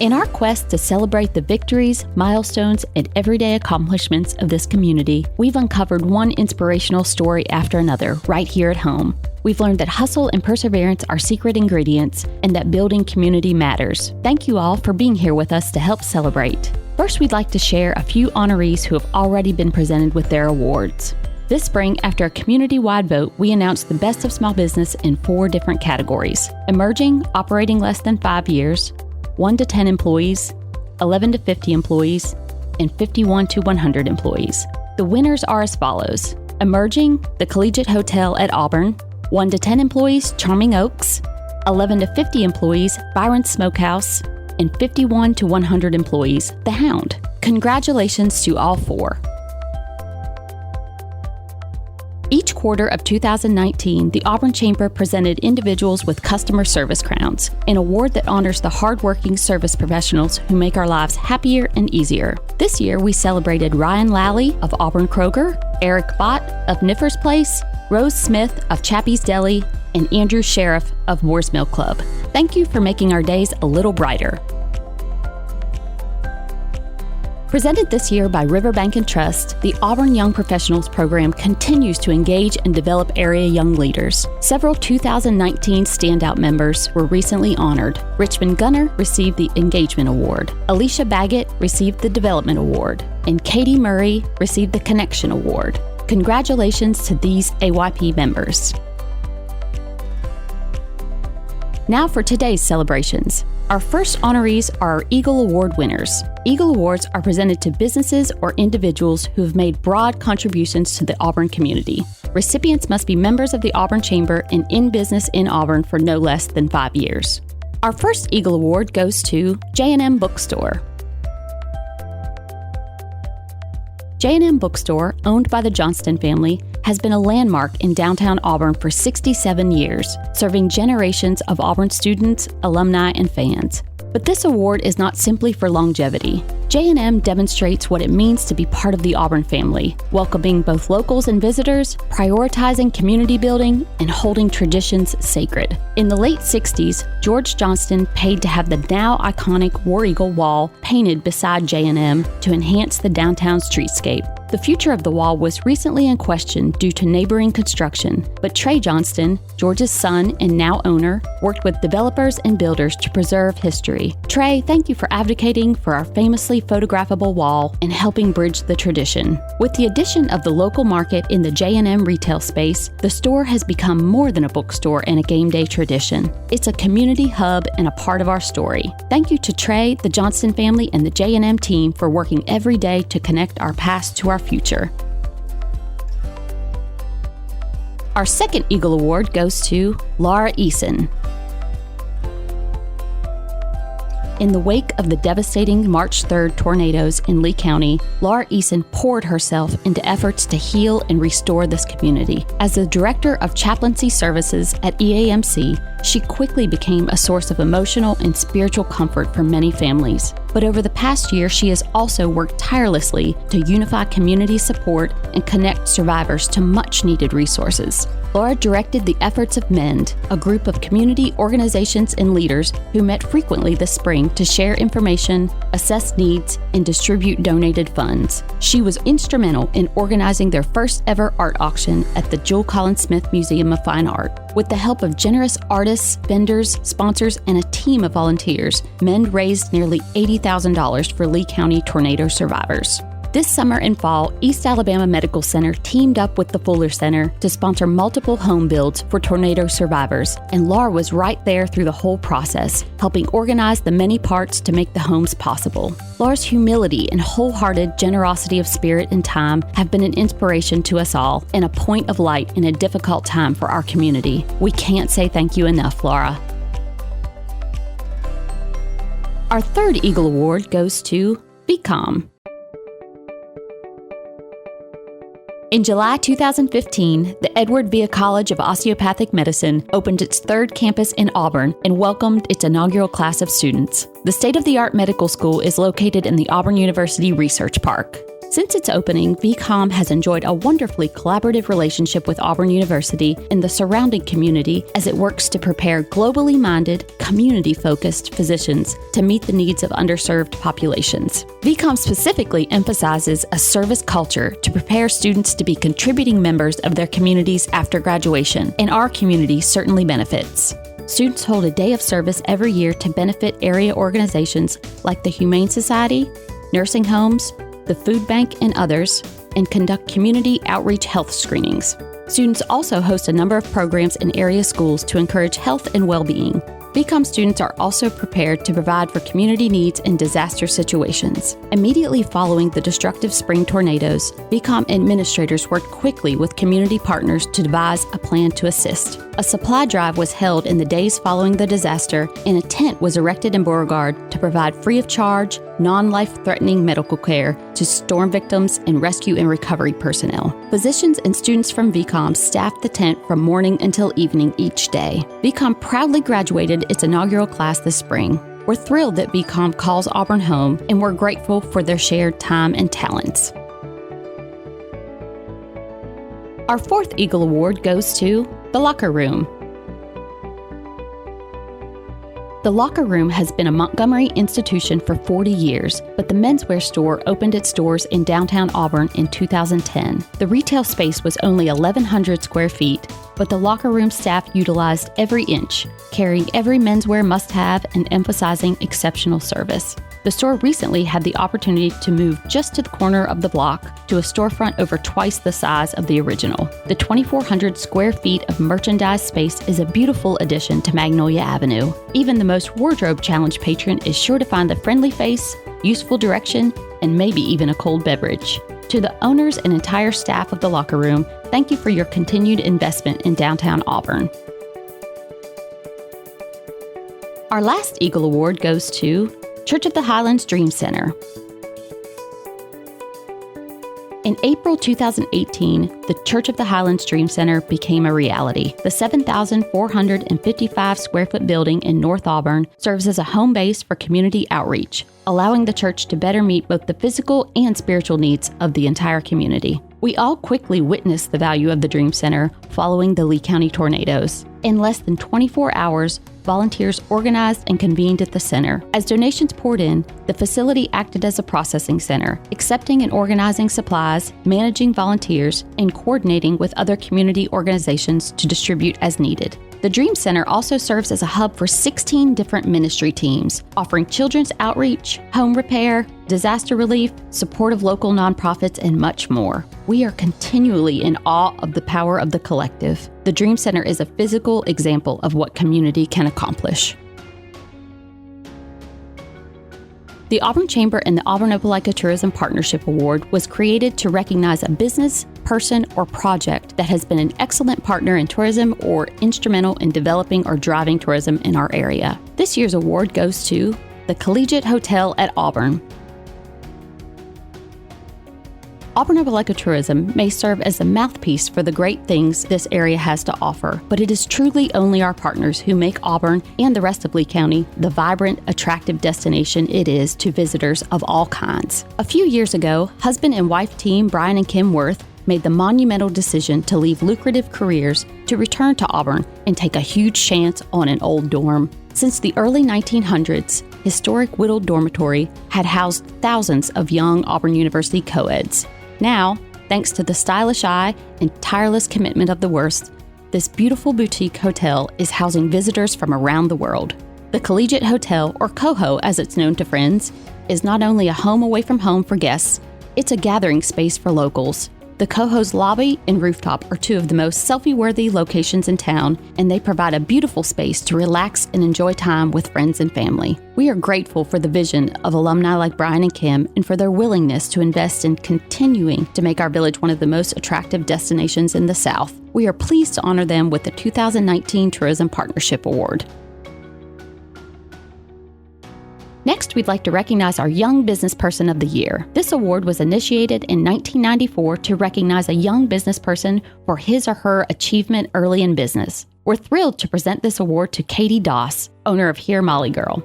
In our quest to celebrate the victories, milestones, and everyday accomplishments of this community, we've uncovered one inspirational story after another right here at home. We've learned that hustle and perseverance are secret ingredients and that building community matters. Thank you all for being here with us to help celebrate. First, we'd like to share a few honorees who have already been presented with their awards. This spring, after a community-wide vote, we announced the Best of Small Business in 4 different categories: emerging, operating less than 5 years, 1 to 10 employees, 11 to 50 employees, and 51 to 100 employees. The winners are as follows: emerging, the Collegiate Hotel at Auburn; 1 to 10 employees, Charming Oaks; 11 to 50 employees, Byron's Smokehouse; and 51 to 100 employees, The Hound. Congratulations to all 4. Each quarter of 2019, the Auburn Chamber presented individuals with Customer Service Crowns, an award that honors the hardworking service professionals who make our lives happier and easier. This year, we celebrated Ryan Lally of Auburn Kroger, Eric Bott of Niffer's Place, Rose Smith of Chappie's Deli, and Andrew Sheriff of Moore's Mill Club. Thank you for making our days a little brighter. Presented this year by Riverbank and Trust, the Auburn Young Professionals Program continues to engage and develop area young leaders. Several 2019 standout members were recently honored. Richmond Gunner received the Engagement Award, Alicia Baggett received the Development Award, and Katie Murray received the Connection Award. Congratulations to these AYP members. Now for today's celebrations. Our first honorees are our Eagle Award winners. Eagle Awards are presented to businesses or individuals who have made broad contributions to the Auburn community. Recipients must be members of the Auburn Chamber and in business in Auburn for no less than 5 years. Our first Eagle Award goes to J&M Bookstore. J&M Bookstore, owned by the Johnston family, has been a landmark in downtown Auburn for 67 years, serving generations of Auburn students, alumni, and fans. But this award is not simply for longevity. J&M demonstrates what it means to be part of the Auburn family, welcoming both locals and visitors, prioritizing community building, and holding traditions sacred. In the late 60s, George Johnston paid to have the now iconic War Eagle wall painted beside J&M to enhance the downtown streetscape. The future of the wall was recently in question due to neighboring construction, but Trey Johnston, George's son and now owner, worked with developers and builders to preserve history. Trey, thank you for advocating for our famously photographable wall and helping bridge the tradition. With the addition of the local market in the J&M retail space, the store has become more than a bookstore and a game day tradition. It's a community hub and a part of our story. Thank you to Trey, the Johnston family, and the J&M team for working every day to connect our past to our future. Our second Eagle Award goes to Laura Eason. In the wake of the devastating March 3rd tornadoes in Lee County, Laura Eason poured herself into efforts to heal and restore this community. As the Director of Chaplaincy Services at EAMC, she quickly became a source of emotional and spiritual comfort for many families. But over the past year, she has also worked tirelessly to unify community support and connect survivors to much-needed resources. Laura directed the efforts of MEND, a group of community organizations and leaders who met frequently this spring to share information, assess needs, and distribute donated funds. She was instrumental in organizing their first ever art auction at the Jewel Collins Smith Museum of Fine Art. With the help of generous artists, vendors, sponsors, and a team of volunteers, MEND raised nearly $80,000 for Lee County tornado survivors. This summer and fall, East Alabama Medical Center teamed up with the Fuller Center to sponsor multiple home builds for tornado survivors, and Laura was right there through the whole process, helping organize the many parts to make the homes possible. Laura's humility and wholehearted generosity of spirit and time have been an inspiration to us all and a point of light in a difficult time for our community. We can't say thank you enough, Laura. Our third Eagle Award goes to Be Calm. In July 2015, the Edward Via College of Osteopathic Medicine opened its third campus in Auburn and welcomed its inaugural class of students. The state-of-the-art medical school is located in the Auburn University Research Park. Since its opening, VCOM has enjoyed a wonderfully collaborative relationship with Auburn University and the surrounding community as it works to prepare globally minded, community-focused physicians to meet the needs of underserved populations. VCOM specifically emphasizes a service culture to prepare students to be contributing members of their communities after graduation, and our community certainly benefits. Students hold a day of service every year to benefit area organizations like the Humane Society, nursing homes, the food bank, and others, and conduct community outreach health screenings. Students also host a number of programs in area schools to encourage health and well-being. VCOM students are also prepared to provide for community needs in disaster situations. Immediately following the destructive spring tornadoes, VCOM administrators worked quickly with community partners to devise a plan to assist. A supply drive was held in the days following the disaster, and a tent was erected in Beauregard to provide free of charge, non-life-threatening medical care to storm victims and rescue and recovery personnel. Physicians and students from VCOM staffed the tent from morning until evening each day. VCOM proudly graduated its inaugural class this spring. We're thrilled that VCOM calls Auburn home, and we're grateful for their shared time and talents. Our fourth Eagle Award goes to The Locker Room. The Locker Room has been a Montgomery institution for 40 years, but the menswear store opened its doors in downtown Auburn in 2010. The retail space was only 1,100 square feet, but the Locker Room staff utilized every inch, carrying every menswear must-have and emphasizing exceptional service. The store recently had the opportunity to move just to the corner of the block to a storefront over twice the size of the original. The 2,400 square feet of merchandise space is a beautiful addition to Magnolia Avenue. Even the most wardrobe-challenged patron is sure to find a friendly face, useful direction, and maybe even a cold beverage. To the owners and entire staff of the Locker Room, thank you for your continued investment in downtown Auburn. Our last Eagle Award goes to Church of the Highlands Dream Center. In April 2018, the Church of the Highlands Dream Center became a reality. The 7,455 square foot building in North Auburn serves as a home base for community outreach, allowing the church to better meet both the physical and spiritual needs of the entire community. We all quickly witnessed the value of the Dream Center following the Lee County tornadoes. In less than 24 hours, volunteers organized and convened at the center. As donations poured in, the facility acted as a processing center, accepting and organizing supplies, managing volunteers, and coordinating with other community organizations to distribute as needed. The Dream Center also serves as a hub for 16 different ministry teams, offering children's outreach, home repair, disaster relief, support of local nonprofits, and much more. We are continually in awe of the power of the collective. The Dream Center is a physical example of what community can accomplish. The Auburn Chamber and the Auburn Opelika Tourism Partnership Award was created to recognize a business, person, or project that has been an excellent partner in tourism or instrumental in developing or driving tourism in our area. This year's award goes to the Collegiate Hotel at Auburn. Auburn Opelika Tourism may serve as a mouthpiece for the great things this area has to offer, but it is truly only our partners who make Auburn and the rest of Lee County the vibrant, attractive destination it is to visitors of all kinds. A few years ago, husband and wife team Brian and Kim Worth made the monumental decision to leave lucrative careers to return to Auburn and take a huge chance on an old dorm. Since the early 1900s, historic Whittled Dormitory had housed thousands of young Auburn University co-eds. Now, thanks to the stylish eye and tireless commitment of the Worths, this beautiful boutique hotel is housing visitors from around the world. The Collegiate Hotel, or Coho as it's known to friends, is not only a home away from home for guests, it's a gathering space for locals. The Coho's lobby and rooftop are two of the most selfie-worthy locations in town, and they provide a beautiful space to relax and enjoy time with friends and family. We are grateful for the vision of alumni like Brian and Kim and for their willingness to invest in continuing to make our village one of the most attractive destinations in the South. We are pleased to honor them with the 2019 Tourism Partnership Award. Next, we'd like to recognize our Young Business Person of the Year. This award was initiated in 1994 to recognize a young business person for his or her achievement early in business. We're thrilled to present this award to Katie Doss, owner of Here Molly Girl.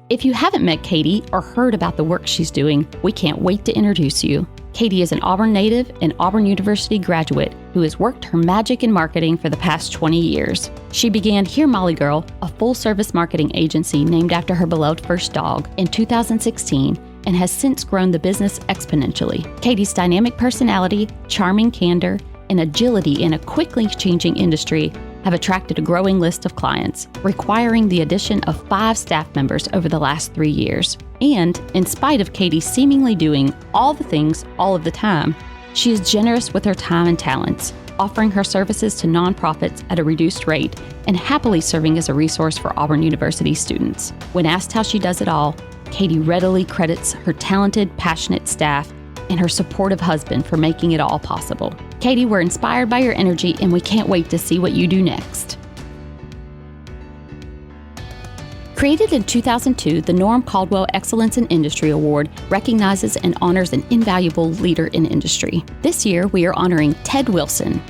If you haven't met Katie or heard about the work she's doing, we can't wait to introduce you. Katie is an Auburn native and Auburn University graduate who has worked her magic in marketing for the past 20 years. She began Here Molly Girl, a full-service marketing agency named after her beloved first dog, in 2016 and has since grown the business exponentially. Katie's dynamic personality, charming candor, and agility in a quickly changing industry have attracted a growing list of clients, requiring the addition of 5 staff members over the last 3 years. And in spite of Katie seemingly doing all the things all of the time, she is generous with her time and talents, offering her services to nonprofits at a reduced rate and happily serving as a resource for Auburn University students. When asked how she does it all, Katie readily credits her talented, passionate staff and her supportive husband for making it all possible. Katie, we're inspired by your energy and we can't wait to see what you do next. Created in 2002, the Norm Caldwell Excellence in Industry Award recognizes and honors an invaluable leader in industry. This year, we are honoring Ted Wilson.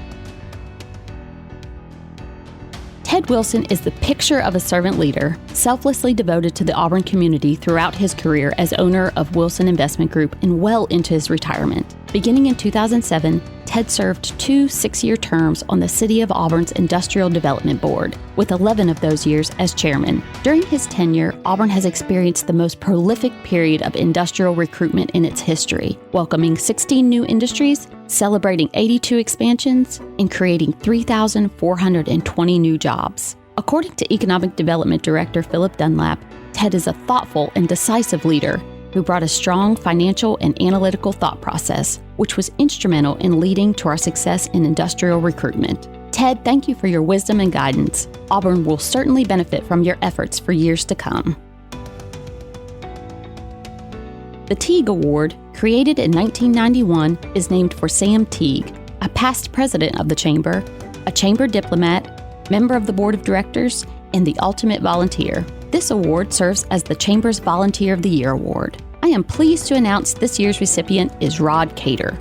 Ted Wilson is the picture of a servant leader, selflessly devoted to the Auburn community throughout his career as owner of Wilson Investment Group and well into his retirement. Beginning in 2007, Ted served 2 6-year terms on the City of Auburn's Industrial Development Board, with 11 of those years as chairman. During his tenure, Auburn has experienced the most prolific period of industrial recruitment in its history, welcoming 16 new industries, celebrating 82 expansions, and creating 3,420 new jobs. According to Economic Development Director Philip Dunlap, Ted is a thoughtful and decisive leader who brought a strong financial and analytical thought process, which was instrumental in leading to our success in industrial recruitment. Ted, thank you for your wisdom and guidance. Auburn will certainly benefit from your efforts for years to come. The Teague Award, created in 1991, is named for Sam Teague, a past president of the Chamber, a Chamber diplomat, member of the Board of Directors, and the ultimate volunteer. This award serves as the Chamber's Volunteer of the Year Award. I am pleased to announce this year's recipient is Rod Cater.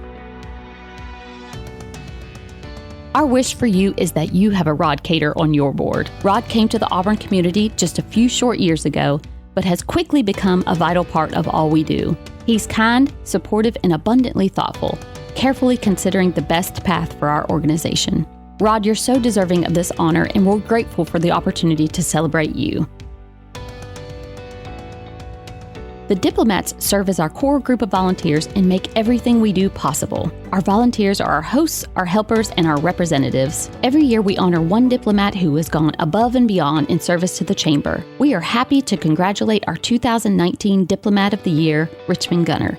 Our wish for you is that you have a Rod Cater on your board. Rod came to the Auburn community just a few short years ago, but has quickly become a vital part of all we do. He's kind, supportive, and abundantly thoughtful, carefully considering the best path for our organization. Rod, you're so deserving of this honor, and we're grateful for the opportunity to celebrate you. The diplomats serve as our core group of volunteers and make everything we do possible. Our volunteers are our hosts, our helpers, and our representatives. Every year we honor one diplomat who has gone above and beyond in service to the Chamber. We are happy to congratulate our 2019 Diplomat of the Year, Richmond Gunner.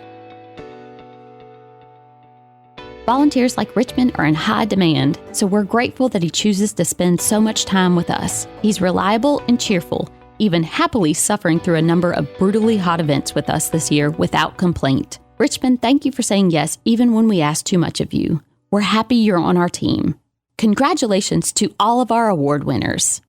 Volunteers like Richmond are in high demand, so we're grateful that he chooses to spend so much time with us. He's reliable and cheerful, even happily suffering through a number of brutally hot events with us this year without complaint. Richmond, thank you for saying yes even when we ask too much of you. We're happy you're on our team. Congratulations to all of our award winners.